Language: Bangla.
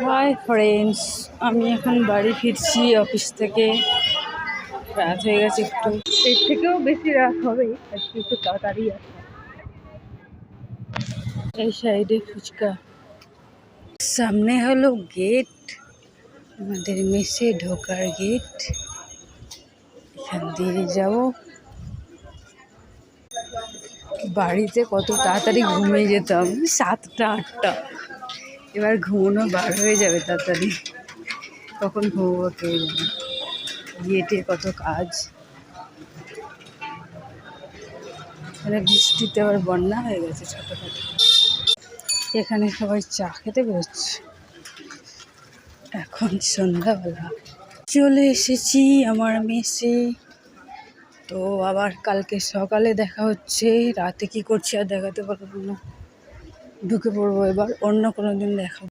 হাই ফ্রেন্ডস, আমি এখন বাড়ি ফিরছি অফিস থেকে। রাত হয়ে গেছে, একটু এর থেকেও বেশি রাত হবে, আজকে একটু তাড়াতাড়ি আসা। এই সাইডে ফুচকা, সামনে হলো গেট, আমাদের মেসে ঢোকার গেট। এখান দিয়ে যাবো বাড়িতে। কত তাড়াতাড়ি ঘুমিয়ে যেতাম, 7টা 8টা, এবার ঘুমোনো বার হয়ে যাবে তাড়াতাড়ি। কখন ঘুমবো কে জানে। গেটে কত কাজ, মানে বৃষ্টিতে আবার বন্যা হয়ে গেছে ছোটখাটো। এখানে সবাই চা খেতে বেরোচ্ছে। এখন সন্ধ্যাবেলা চলে এসেছি আমার মেসে। তো আবার কালকে সকালে দেখা হচ্ছে, রাতে কি করছি আর দেখাতে পারবো না। ঢুকে পড়বো এবার, অন্য কোনো দিন দেখা।